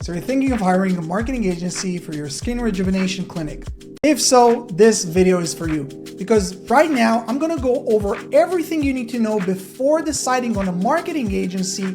So you're thinking of hiring a marketing agency for your skin rejuvenation clinic. If so, this video is for you, because right now I'm gonna go over everything you need to know before deciding on a marketing agency,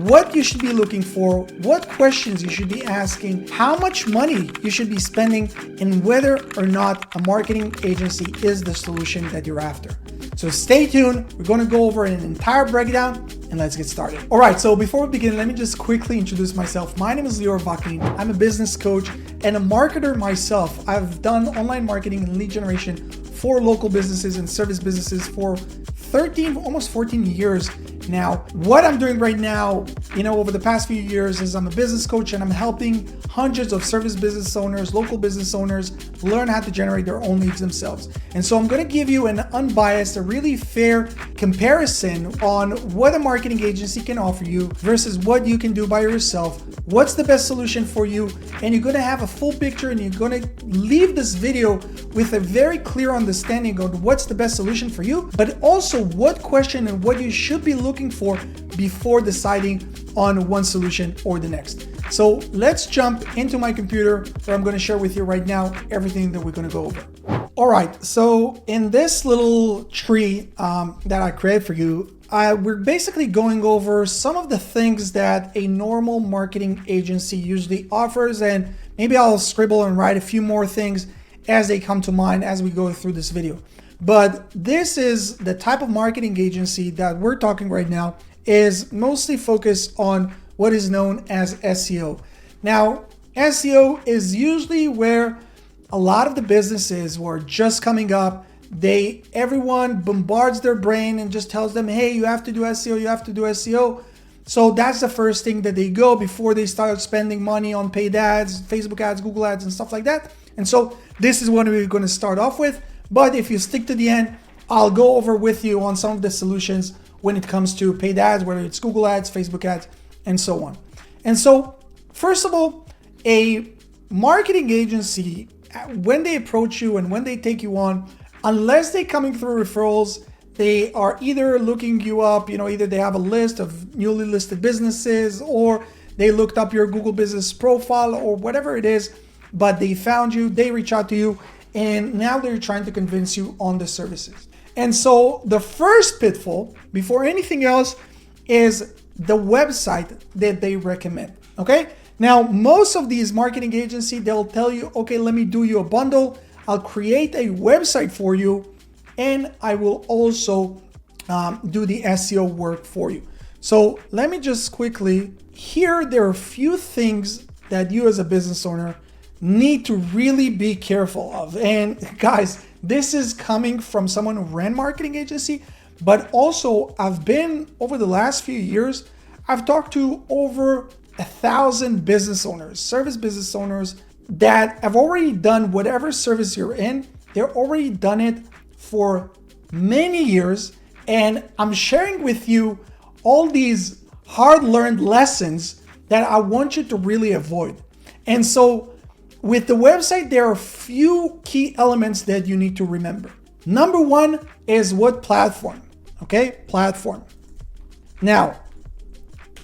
what you should be looking for, what questions you should be asking, how much money you should be spending, and whether or not a marketing agency is the solution that you're after. So stay tuned, we're gonna go over an entire breakdown and let's get started. All right, so before we begin, let me just quickly introduce myself. My name is Lior Vaklin. I'm a business coach and a marketer myself. I've done online marketing and lead generation for local businesses and service businesses for 13, almost 14 years now. What I'm doing right now, over the past few years is I'm a business coach and I'm helping hundreds of service business owners, local business owners learn how to generate their own leads themselves. And so I'm going to give you an unbiased, a really fair comparison on what a marketing agency can offer you versus what you can do by yourself. What's the best solution for you? And you're going to have a full picture and you're going to leave this video with a very clear understanding of what's the best solution for you, but also what question and what you should be looking for before deciding on one solution or the next. So let's jump into my computer where I'm going to share with you right now everything that we're going to go over. All right, so in this little tree that I created for you, we're basically going over some of the things that a normal marketing agency usually offers, and maybe I'll scribble and write a few more things as they come to mind as we go through this video. But this is the type of marketing agency that we're talking right now, is mostly focused on what is known as SEO. Now, SEO is usually where a lot of the businesses who are just coming up, everyone bombards their brain and just tells them, hey, you have to do SEO, you have to do SEO. So that's the first thing that they go before they start spending money on paid ads, Facebook ads, Google ads, and stuff like that. And so this is what we're going to start off with. But if you stick to the end, I'll go over with you on some of the solutions when it comes to paid ads, whether it's Google ads, Facebook ads, and so on. And so, first of all, a marketing agency, when they approach you and when they take you on, unless they're coming through referrals, they are either looking you up, either they have a list of newly listed businesses, or they looked up your Google business profile, or whatever it is, but they found you, they reach out to you, and now they're trying to convince you on the services. And so the first pitfall, before anything else, is the website that they recommend, okay? Now, most of these marketing agencies, they'll tell you, okay, let me do you a bundle. I'll create a website for you, and I will also do the SEO work for you. So let me just quickly, here there are a few things that you as a business owner need to really be careful of. And guys, this is coming from someone who ran marketing agency, but also I've been, over the last few years, I've talked to over 1,000 business owners, service business owners that have already done whatever service you're in. They're already done it for many years. And I'm sharing with you all these hard-learned lessons that I want you to really avoid. And so with the website, there are a few key elements that you need to remember. Number one is what platform, okay? Platform. Now,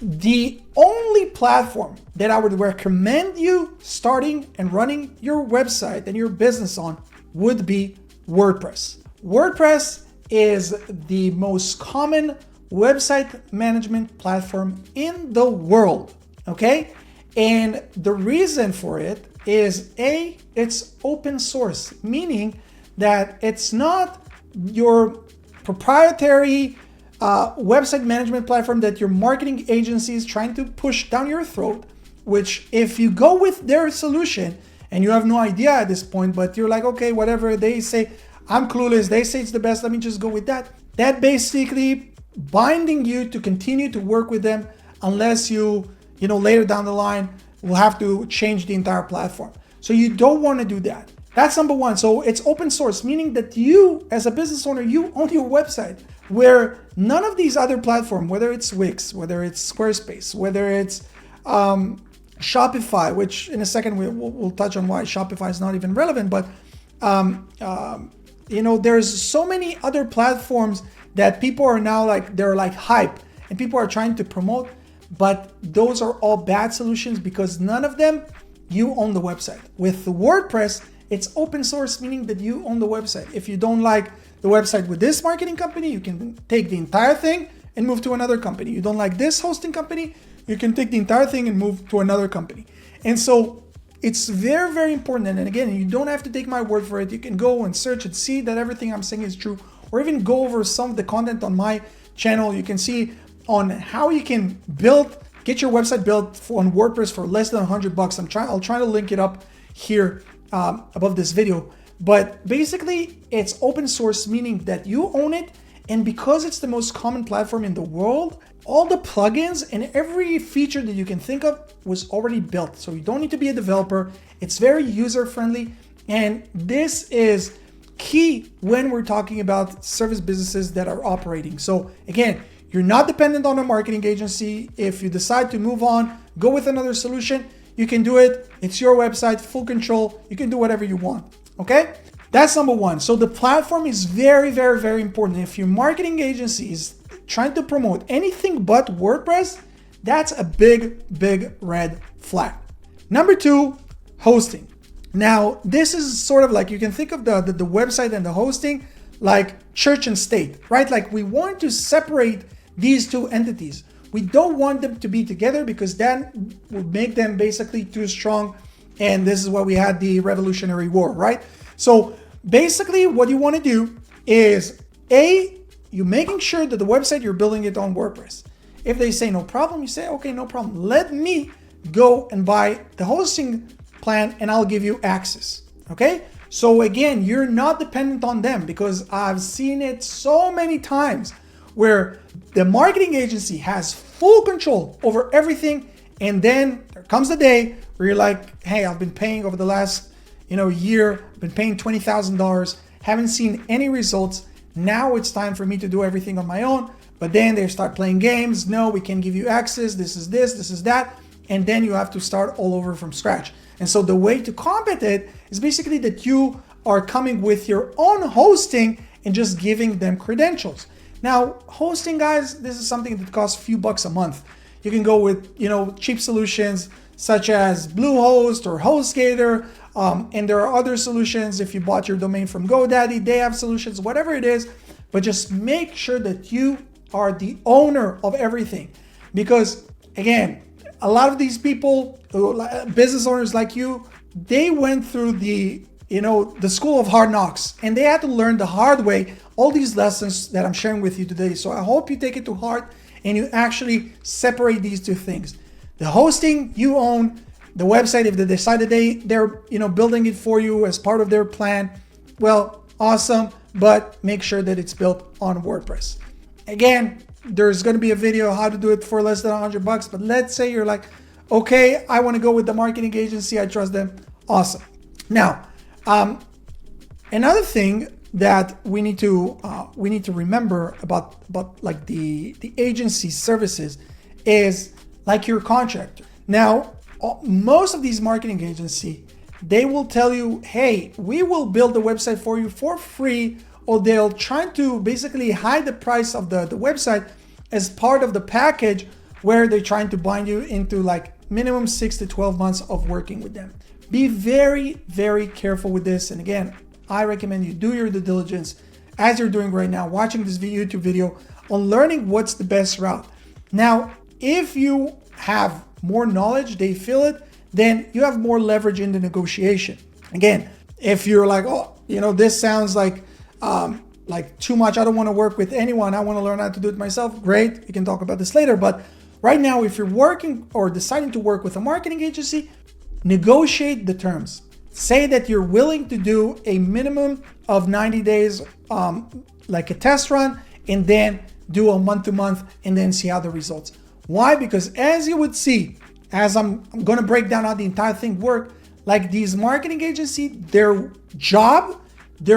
the only platform that I would recommend you starting and running your website and your business on would be WordPress. WordPress is the most common website management platform in the world, okay? And the reason for it is it's open source, meaning that it's not your proprietary website management platform that your marketing agency is trying to push down your throat, which if you go with their solution and you have no idea at this point, but you're like, okay, whatever they say, I'm clueless, they say it's the best, let me just go with that. That basically binding you to continue to work with them unless you later down the line will have to change the entire platform. So you don't want to do that. That's number one. So it's open source, meaning that you as a business owner, you own your website, where none of these other platforms, whether it's Wix, whether it's Squarespace, whether it's Shopify, which in a second we'll touch on why Shopify is not even relevant, but there's so many other platforms that people are now they're hype and people are trying to promote, but those are all bad solutions because none of them, you own the website. With the WordPress, it's open source, meaning that you own the website. If you don't like the website with this marketing company, you can take the entire thing and move to another company. You don't like this hosting company, you can take the entire thing and move to another company. And so it's very, very important. And again, you don't have to take my word for it. You can go and search and see that everything I'm saying is true, or even go over some of the content on my channel. You can see on how you can get your website built on WordPress for less than $100. I'll try to link it up here above this video. But basically, it's open source, meaning that you own it. And because it's the most common platform in the world, all the plugins and every feature that you can think of was already built. So you don't need to be a developer. It's very user-friendly. And this is key when we're talking about service businesses that are operating. So again, you're not dependent on a marketing agency. If you decide to move on, go with another solution, you can do it. It's your website, full control. You can do whatever you want, okay? That's number one. So the platform is very, very, very important. If your marketing agency is trying to promote anything but WordPress, that's a big, big red flag. Number two, hosting. Now, this is sort of like, you can think of the website and the hosting like church and state, right? Like we want to separate these two entities. We don't want them to be together because that would make them basically too strong. And this is why we had the Revolutionary War, right? So basically what you want to do is you're making sure that the website, you're building it on WordPress. If they say no problem, you say, okay, no problem. Let me go and buy the hosting plan and I'll give you access, okay? So again, you're not dependent on them because I've seen it so many times where the marketing agency has full control over everything. And then there comes the day where you're like, hey, I've been paying over the last year, I've been paying $20,000, haven't seen any results. Now it's time for me to do everything on my own. But then they start playing games. No, we can give you access. This is this, this is that. And then you have to start all over from scratch. And so the way to combat it is basically that you are coming with your own hosting and just giving them credentials. Now, hosting, guys, this is something that costs a few bucks a month. You can go with, cheap solutions such as Bluehost or HostGator. And there are other solutions. If you bought your domain from GoDaddy, they have solutions, whatever it is. But just make sure that you are the owner of everything. Because again, a lot of these people, business owners like you, they went through the school of hard knocks and they had to learn the hard way all these lessons that I'm sharing with you today. So I hope you take it to heart and you actually separate these two things. The hosting you own, the website, if they decide that they're building it for you as part of their plan, well, awesome, but make sure that it's built on WordPress. Again, there's going to be a video how to do it for less than $100, but let's say you're like, okay, I want to go with the marketing agency, I trust them. Awesome. Now, another thing that we need to remember about like the agency services is like your contractor. Now, most of these marketing agencies, they will tell you, hey, we will build the website for you for free, or they'll try to basically hide the price of the website as part of the package where they're trying to bind you into like minimum 6 to 12 months of working with them. Be very, very careful with this. And again, I recommend you do your due diligence as you're doing right now, watching this YouTube video on learning what's the best route. Now, if you have more knowledge, they feel it, then you have more leverage in the negotiation. Again, if you're like, oh, this sounds like too much, I don't want to work with anyone, I want to learn how to do it myself, great, we can talk about this later. But right now, if you're working or deciding to work with a marketing agency, negotiate the terms. Say that you're willing to do a minimum of 90 days, like a test run, and then do a month-to-month and then see how the results. Why? Because as you would see, as I'm going to break down how the entire thing works, like these marketing agencies, their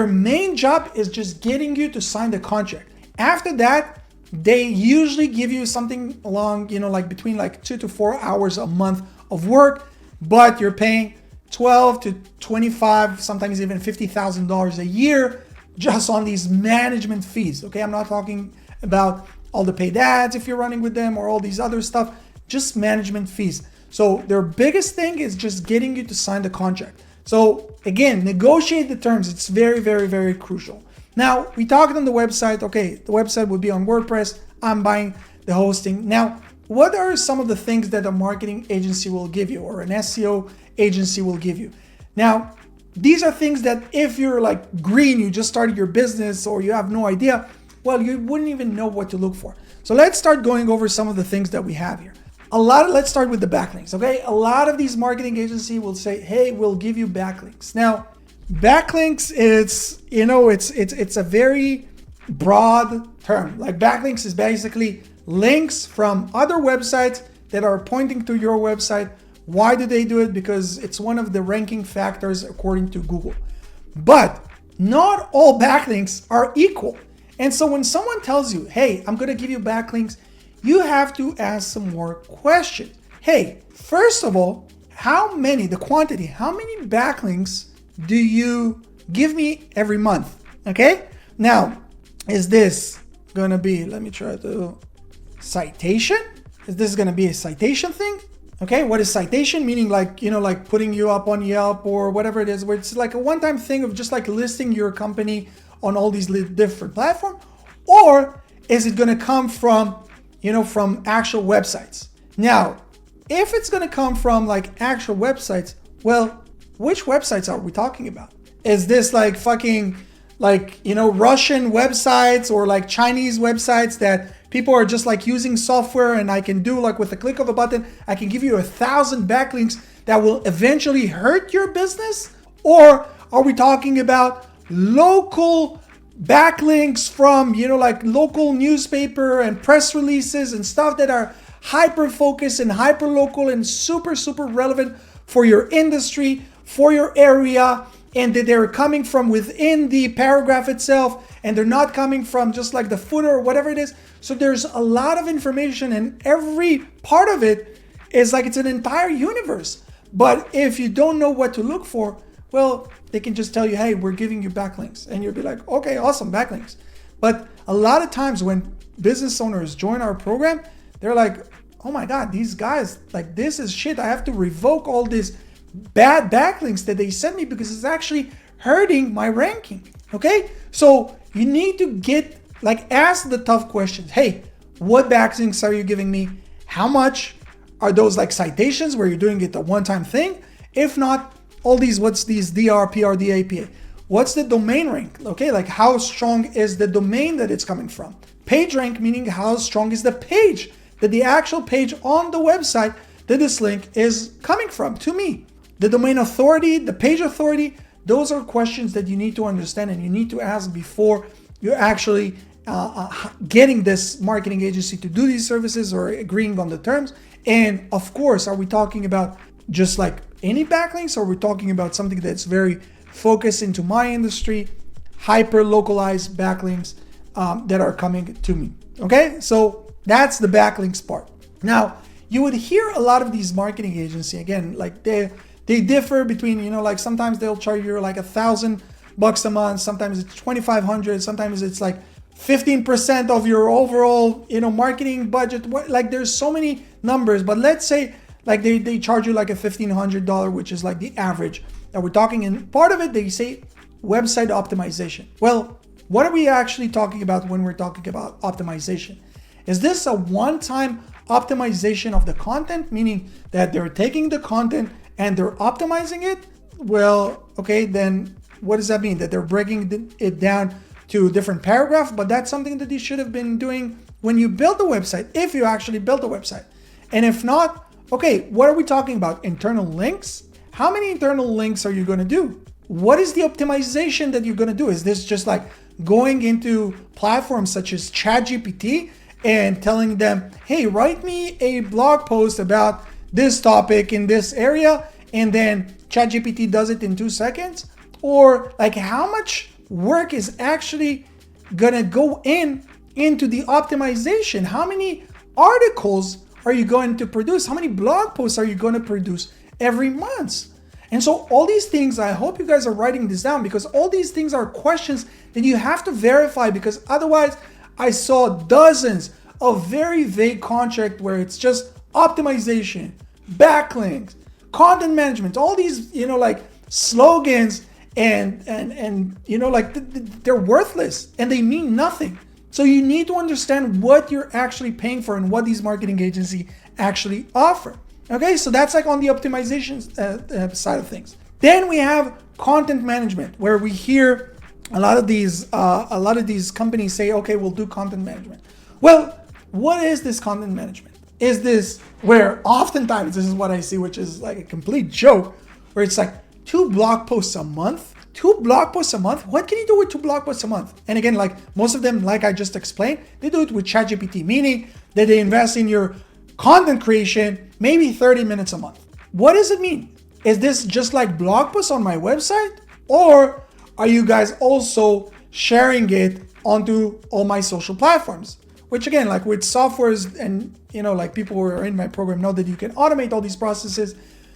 main job is just getting you to sign the contract. After that, they usually give you something along, like between like 2 to 4 hours a month of work, but you're paying $12 to $25, sometimes even $50,000 a year just on these management fees. Okay, I'm not talking about all the paid ads if you're running with them or all these other stuff. just management fees. So their biggest thing is just getting you to sign the contract. So again, negotiate the terms. It's very, very, very crucial. Now, we talked on the website. Okay, the website would be on WordPress. I'm buying the hosting. Now, what are some of the things that a marketing agency will give you or an SEO agency will give you? Now, these are things that if you're like green, you just started your business or you have no idea, well, you wouldn't even know what to look for. So let's start going over some of the things that we have here. Let's start with the backlinks, okay? A lot of these marketing agencies will say, hey, we'll give you backlinks. Now, backlinks, it's a very broad term. Like backlinks is basically links from other websites that are pointing to your website. Why do they do it? Because it's one of the ranking factors according to Google. But not all backlinks are equal. And so when someone tells you, hey, I'm going to give you backlinks, you have to ask some more questions. Hey, first of all, how many backlinks do you give me every month? Okay. Now, is this going to be, let me try to, citation? Is this going to be a citation thing? Okay. What is citation? Meaning like, like putting you up on Yelp or whatever it is, where it's like a one-time thing of just like listing your company on all these different platforms? Or is it going to come from, from actual websites? Now, if it's going to come from like actual websites, well, which websites are we talking about? Is this like fucking Russian websites or like Chinese websites that people are just like using software and I can do like with a click of a button, I can give you 1,000 backlinks that will eventually hurt your business? Or are we talking about local backlinks from, like local newspaper and press releases and stuff that are hyper focused and hyper local and super, super relevant for your industry, for your area, and that they're coming from within the paragraph itself and they're not coming from just like the footer or whatever it is. So there's a lot of information and every part of it is like it's an entire universe. But if you don't know what to look for, well, they can just tell you, hey, we're giving you backlinks. And you'll be like, okay, awesome, backlinks. But a lot of times when business owners join our program, they're like, oh my God, these guys, like this is shit. I have to revoke all these bad backlinks that they sent me because it's actually hurting my ranking. Okay. So you need to ask the tough questions. Hey, what backlinks are you giving me? How much are those like citations where you're doing it a one-time thing? If not, all these, what's these DR, PR, DAPA? What's the domain rank? Okay, like how strong is the domain that it's coming from? Page rank, meaning how strong is the page, that the actual page on the website that this link is coming from to me. The domain authority, the page authority, those are questions that you need to understand and you need to ask before you're actually getting this marketing agency to do these services or agreeing on the terms. And of course, are we talking about just like any backlinks, or we're talking about something that's very focused into my industry, hyper localized backlinks that are coming to me? Okay, so that's the backlinks part. Now, you would hear a lot of these marketing agencies, again, like they differ between, like sometimes they'll charge you like $1,000 a month, sometimes it's 2,500, sometimes it's like 15% of your overall, marketing budget. Like there's so many numbers, but let's say like they charge you like a $1,500, which is like the average that we're talking. And part of it, they say website optimization. Well, what are we actually talking about when we're talking about optimization? Is this a one-time optimization of the content, meaning that they're taking the content and they're optimizing it? Well, okay, then what does that mean? That they're breaking it down to different paragraphs, but that's something that you should have been doing when you built the website, if you actually built the website. And if not, okay, what are we talking about? Internal links? How many internal links are you going to do? What is the optimization that you're going to do? Is this just like going into platforms such as ChatGPT and telling them, hey, write me a blog post about this topic in this area, and then ChatGPT does it in 2 seconds? Or like how much work is actually gonna go into the optimization? How many articles are you going to produce? How many blog posts are you going to produce every month? And so all these things, I hope you guys are writing this down, because all these things are questions that you have to verify, because otherwise I saw dozens of very vague contracts where it's just optimization, backlinks, content management, all these, like slogans and like they're worthless and they mean nothing. So you need to understand what you're actually paying for and what these marketing agencies actually offer. Okay, so that's like on the optimization side of things. Then we have content management, where we hear a lot of these companies say, okay, we'll do content management. Well, what is this content management? Is this where oftentimes this is what I see, which is like a complete joke, where it's like 2 blog posts a month? 2 blog posts a month? What can you do with 2 blog posts a month? And again, like most of them, like I just explained, they do it with ChatGPT, meaning that they invest in your content creation, maybe 30 minutes a month. What does it mean? Is this just like blog posts on my website? Or are you guys also sharing it onto all my social platforms? Which again, like with softwares and, like people who are in my program know that you can automate all these processes.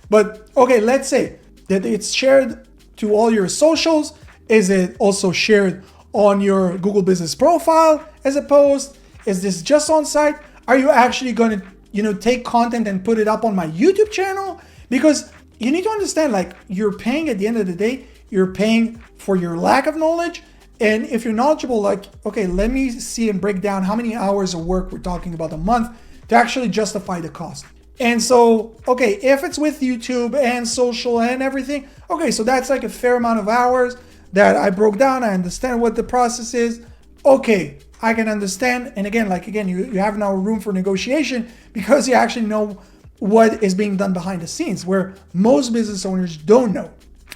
But okay, let's say that it's shared to all your socials. Is it also shared on your Google Business Profile as a post? Is this just on site? Are you actually going to, take content and put it up on my YouTube channel? Because you need to understand, like, you're paying at the end of the day, you're paying for your lack of knowledge. And if you're knowledgeable, like, okay, let me see and break down how many hours of work we're talking about a month to actually justify the cost. And so, okay, if it's with YouTube and social and everything, okay, so that's like a fair amount of hours that I broke down. I understand what the process is. Okay, I can understand. And again, you have now room for negotiation because you actually know what is being done behind the scenes, where most business owners don't know.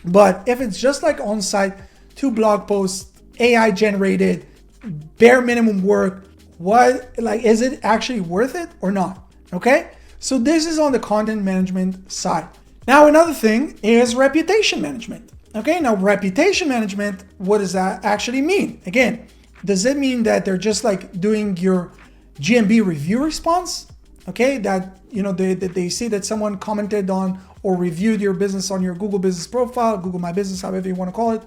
But if it's just like on-site, 2 blog posts, AI generated, bare minimum work, is it actually worth it or not? Okay, so this is on the content management side. Now, another thing is reputation management. Okay, now reputation management, what does that actually mean? Again, does it mean that they're just like doing your GMB review response? Okay, that they see that someone commented on or reviewed your business on your Google Business Profile, Google My Business, however you want to call it,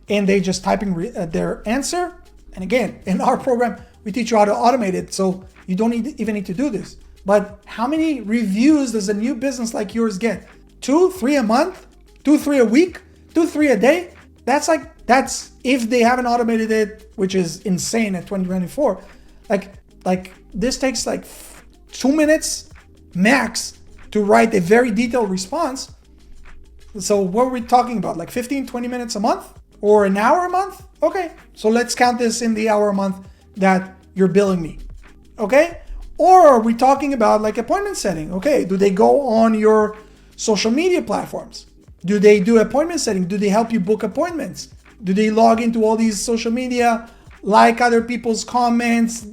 and they just typing their answer. And again, in our program, we teach you how to automate it, so you don't even need to do this. But how many reviews does a new business like yours get? 2, 3 a month? 2, 3 a week? 2, 3 a day? That's if they haven't automated it, which is insane at 2024. Like this takes like 2 minutes max to write a very detailed response. So what are we talking about? Like 15, 20 minutes a month or an hour a month? Okay, so let's count this in the hour a month that you're billing me. Okay? Or are we talking about like appointment setting? Okay, do they go on your social media platforms? Do they do appointment setting? Do they help you book appointments? Do they log into all these social media, like other people's comments,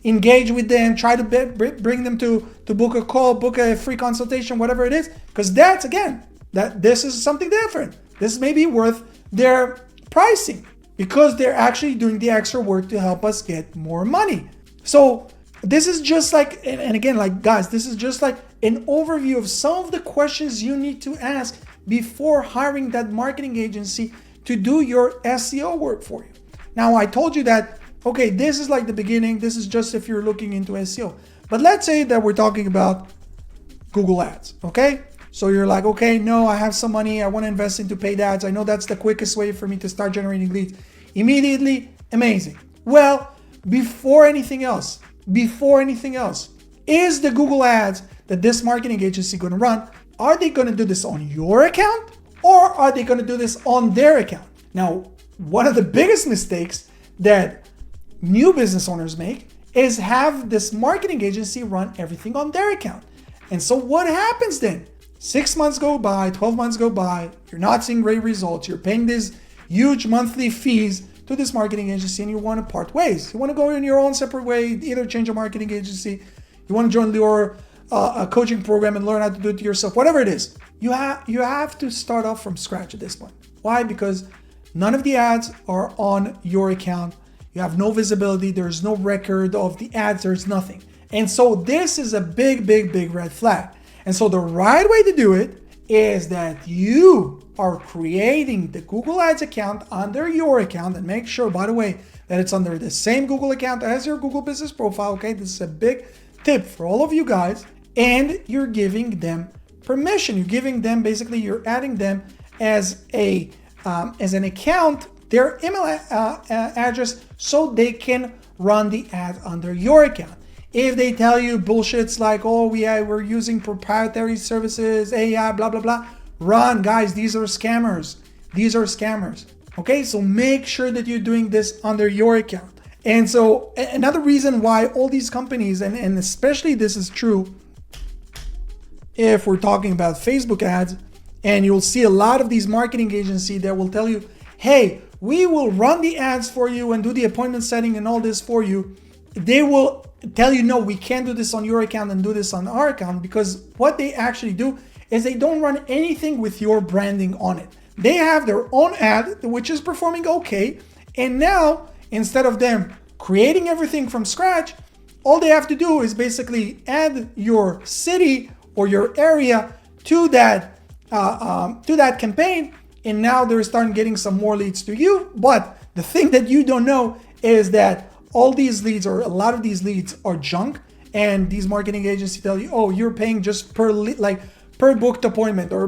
engage with them, try to bring them to book a call, book a free consultation, whatever it is? Because this is something different. This may be worth their pricing because they're actually doing the extra work to help us get more money. So this is just like, and again, like guys, this is just like an overview of some of the questions you need to ask before hiring that marketing agency to do your SEO work for you. Now, I told you that, okay, this is like the beginning. This is just if you're looking into SEO. But let's say that we're talking about Google Ads, okay? So you're like, okay, no, I have some money. I want to invest into paid ads. I know that's the quickest way for me to start generating leads immediately. Amazing. Well, before anything else, is the Google Ads that this marketing agency going to run, are they going to do this on your account or are they going to do this on their account? Now, one of the biggest mistakes that new business owners make is have this marketing agency run everything on their account. And so what happens then? 6 months go by, 12 months go by, you're not seeing great results, you're paying these huge monthly fees to this marketing agency and you want to part ways. You want to go in your own separate way, either change a marketing agency, you want to join your coaching program and learn how to do it yourself, whatever it is. You have to start off from scratch at this point. Why? Because none of the ads are on your account. You have no visibility. There's no record of the ads. There's nothing. And so this is a big red flag. And so the right way to do it is that you are creating the Google Ads account under your account, and make sure, by the way, that it's under the same Google account as your Google Business Profile. Okay, this is a big tip for all of you guys, and you're giving them permission. You're giving them, basically, you're adding them as an account, their email address, so they can run the ad under your account. If they tell you bullshits like, oh, we're using proprietary services, AI, blah, blah, blah, run, guys. These are scammers. These are scammers. Okay, so make sure that you're doing this under your account. And so another reason why all these companies, and especially this is true if we're talking about Facebook ads, and you'll see a lot of these marketing agencies that will tell you, hey, we will run the ads for you and do the appointment setting and all this for you. They will tell you, no, we can't do this on your account and do this on our account, because what they actually do is they don't run anything with your branding on it. They have their own ad, which is performing okay. And now, instead of them creating everything from scratch, all they have to do is basically add your city or your area to that campaign, and now they're starting getting some more leads to you. But the thing that you don't know is that all these leads, or a lot of these leads, are junk, and these marketing agencies tell you, oh, you're paying just per lead, like per booked appointment or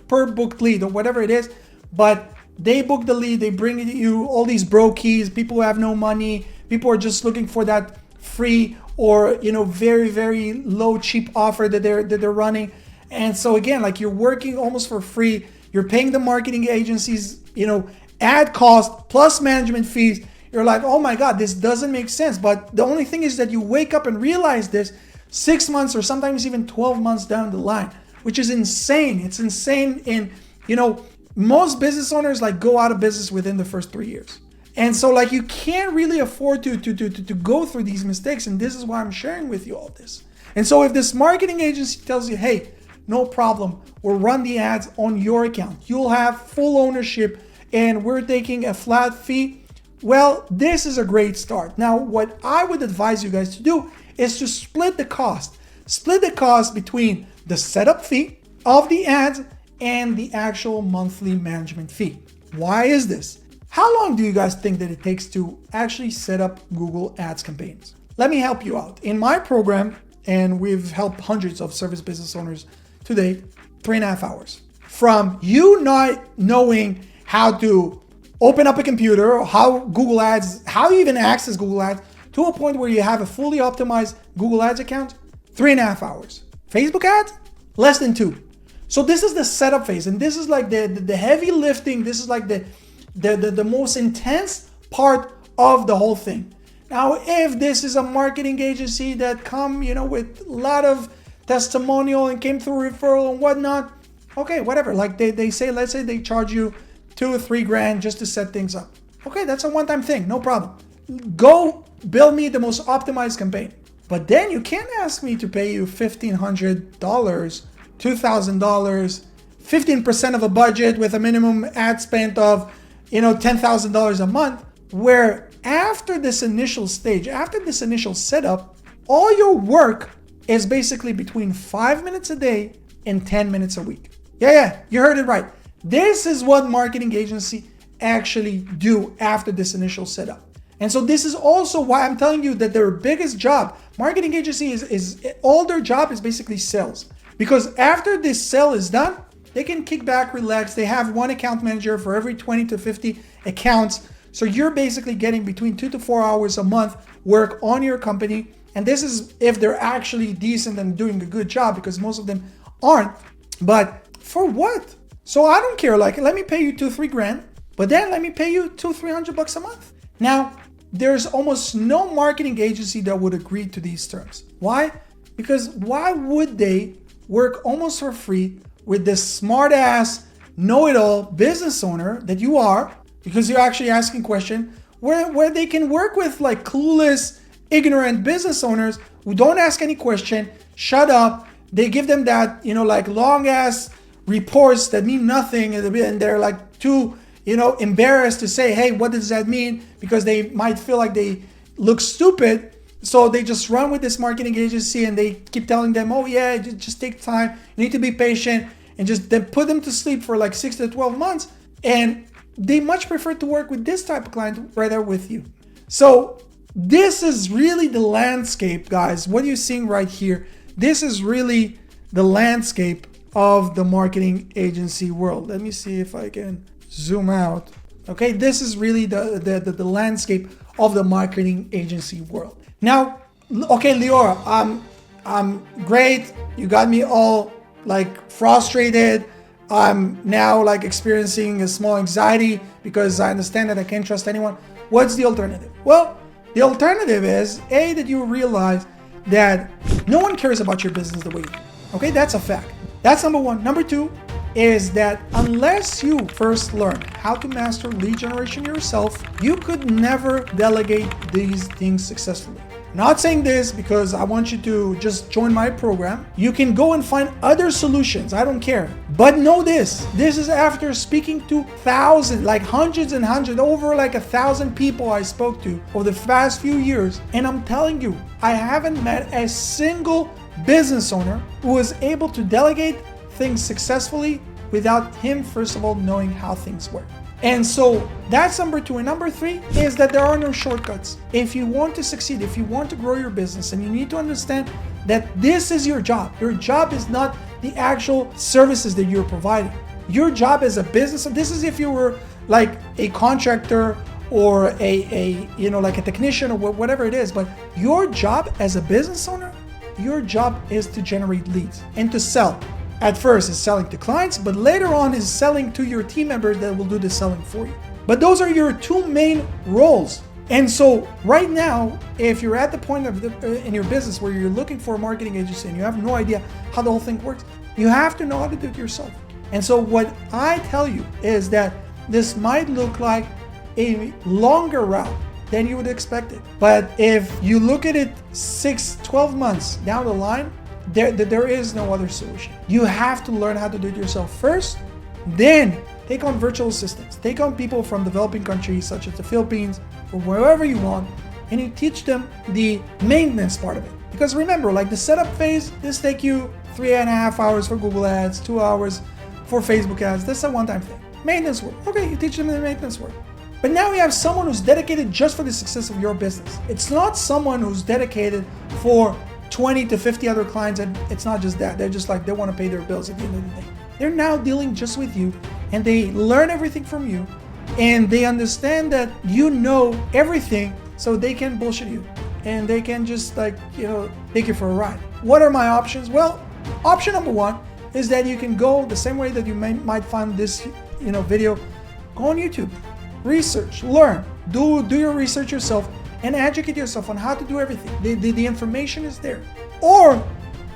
per booked lead or whatever it is. But they book the lead, they bring you all these brokies, people who have no money, people are just looking for that free or very, very low cheap offer that they're running. And so again, like, you're working almost for free. You're paying the marketing agencies, ad cost plus management fees. You're like, oh my God, this doesn't make sense. But the only thing is that you wake up and realize this 6 months or sometimes even 12 months down the line, which is insane. It's insane. And most business owners go out of business within the first 3 years. And so you can't really afford to go through these mistakes. And this is why I'm sharing with you all this. And so if this marketing agency tells you, hey, no problem, we'll run the ads on your account, you'll have full ownership, and we're taking a flat fee, well, this is a great start. Now, what I would advise you guys to do is to split the cost. Split the cost between the setup fee of the ads and the actual monthly management fee. Why is this? How long do you guys think that it takes to actually set up Google Ads campaigns? Let me help you out. In my program, and we've helped hundreds of service business owners today, 3.5 hours. From you not knowing how to open up a computer, or how Google Ads, how you even access Google Ads, to a point where you have a fully optimized Google Ads account, 3.5 hours. Facebook ads, less than 2. So this is the setup phase, and this is like the heavy lifting. This is like the most intense part of the whole thing. Now, if this is a marketing agency that come, with a lot of testimonial and came through referral and whatnot, okay, whatever. Like they say, let's say they charge you $2 or $3 grand just to set things up. Okay, that's a one-time thing, no problem. Go build me the most optimized campaign. But then you can't ask me to pay you $1,500, $2,000, 15% of a budget with a minimum ad spend of, $10,000 a month, where after this initial stage, after this initial setup, all your work is basically between 5 minutes a day and 10 minutes a week. Yeah, you heard it right. This is what marketing agencies actually do after this initial setup. And so this is also why I'm telling you that their biggest job, marketing agency is all their job is basically sales. Because after this sale is done, they can kick back, relax. They have one account manager for every 20 to 50 accounts. So you're basically getting between 2 to 4 hours a month work on your company. And this is if they're actually decent and doing a good job, because most of them aren't. But for what? So I don't care. Let me pay you $2-3 grand, but then let me pay you $200-300 a month. Now, there's almost no marketing agency that would agree to these terms. Why? Because why would they work almost for free with this smart ass, know-it-all business owner that you are, because you're actually asking questions, where they can work with clueless, ignorant business owners who don't ask any question, shut up. They give them that, long ass reports that mean nothing, and they're too, embarrassed to say, hey, what does that mean? Because they might feel like they look stupid. So they just run with this marketing agency and they keep telling them, oh yeah, just take time. You need to be patient, and just then put them to sleep for 6 to 12 months. And they much prefer to work with this type of client rather with you. So This is really the landscape, guys. What you're seeing right here, this is really the landscape of the marketing agency world. Let me see if I can zoom out. Okay, this is really the landscape of the marketing agency world. Now, okay, Liora, I'm great. You got me all like frustrated. I'm now like experiencing a small anxiety because I understand that I can't trust anyone. What's the alternative? Well, the alternative is that you realize that no one cares about your business the way you do. Okay, that's a fact. That's number one. Number two is that unless you first learn how to master lead generation yourself, you could never delegate these things successfully. Not saying this because I want you to just join my program. You can go and find other solutions. I don't care. But know this. This is after speaking to thousands, like hundreds and hundreds, over like 1,000 people I spoke to over the past few years. And I'm telling you, I haven't met a single business owner who was able to delegate things successfully without him, first of all, knowing how things work. And so that's number two. And number three is that there are no shortcuts. If you want to succeed, if you want to grow your business, and you need to understand that this is your job. Your job is not the actual services that you're providing. Your job as a business, this is if you were like a contractor or like a technician or whatever it is, but your job as a business owner, your job is to generate leads and to sell. At first is selling to clients, but later on is selling to your team members that will do the selling for you. But those are your two main roles. And so right now, if you're at the point in your business where you're looking for a marketing agency and you have no idea how the whole thing works, you have to know how to do it yourself. And so what I tell you is that this might look like a longer route than you would expect it. But if you look at it 6-12 months down the line, there is no other solution. You have to learn how to do it yourself first, then take on virtual assistants, take on people from developing countries such as the Philippines or wherever you want, and you teach them the maintenance part of it. Because remember, like the setup phase, this take you 3.5 hours for Google ads, 2 hours for Facebook ads. That's a one-time thing. Maintenance work. Okay, you teach them the maintenance work. But now you have someone who's dedicated just for the success of your business. It's not someone who's dedicated for 20 to 50 other clients, and it's not just that. They're just like, they want to pay their bills at the end of the day. They're now dealing just with you, and they learn everything from you, and they understand that you know everything, so they can bullshit you, and they can just take you for a ride. What are my options? Well, option number one is that you can go the same way that you might find this video. Go on YouTube, research, learn, do your research yourself, and educate yourself on how to do everything. The information is there. Or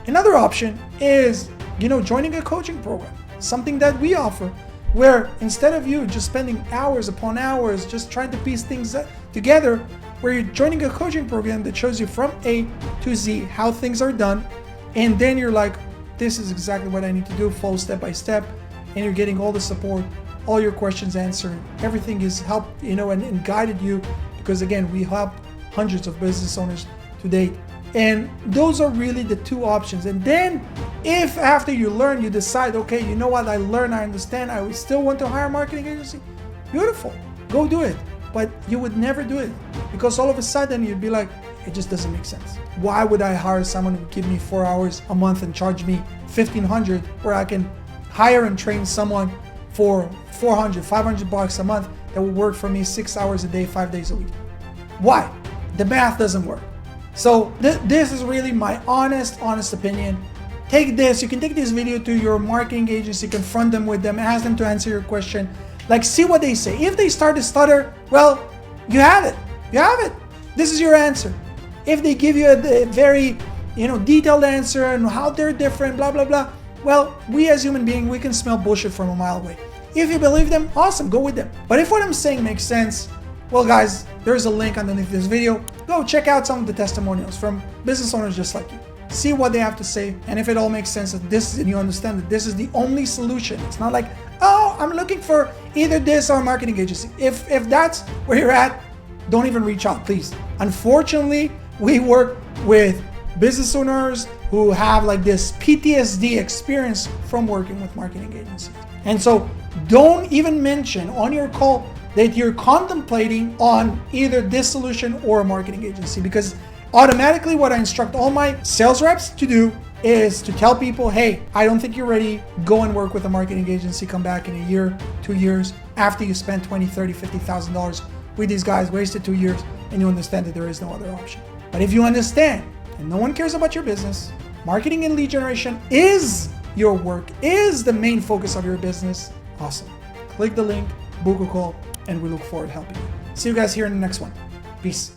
another option is, joining a coaching program, something that we offer, where instead of you just spending hours upon hours just trying to piece things together, where you're joining a coaching program that shows you from A to Z how things are done, and then you're like, this is exactly what I need to do, follow step by step, and you're getting all the support, all your questions answered, everything is helped, and guided you. Because again, we help hundreds of business owners to date. And those are really the two options. And then if after you learn, you decide, okay, you know what, I learned, I understand, I still want to hire a marketing agency, beautiful, go do it. But you would never do it because all of a sudden you'd be like, it just doesn't make sense. Why would I hire someone who would give me 4 hours a month and charge me $1,500, where I can hire and train someone for $400, $500 a month that will work for me 6 hours a day, 5 days a week? Why? The math doesn't work. So this is really my honest opinion. Take this, you can take this video to your marketing agency, confront them with them, ask them to answer your question. Like, see what they say. If they start to stutter, well, you have it. You have it. This is your answer. If they give you a very, detailed answer and how they're different, blah, blah, blah, well, we as human beings, we can smell bullshit from a mile away. If you believe them, awesome, go with them. But if what I'm saying makes sense, well, guys, there's a link underneath this video. Go check out some of the testimonials from business owners just like you. See what they have to say, and if it all makes sense, and you understand that this is the only solution. It's not like, oh, I'm looking for either this or a marketing agency. If that's where you're at, don't even reach out, please. Unfortunately, we work with business owners who have like this PTSD experience from working with marketing agencies. And so don't even mention on your call that you're contemplating on either this solution or a marketing agency, because automatically what I instruct all my sales reps to do is to tell people, hey, I don't think you're ready. Go and work with a marketing agency. Come back in a year, 2 years, after you spend $20,000, $30,000, $50,000 with these guys, wasted 2 years, and you understand that there is no other option. But if you understand, and no one cares about your business, marketing and lead generation is your work, is the main focus of your business, awesome. Click the link, book a call, and we look forward to helping you. See you guys here in the next one. Peace.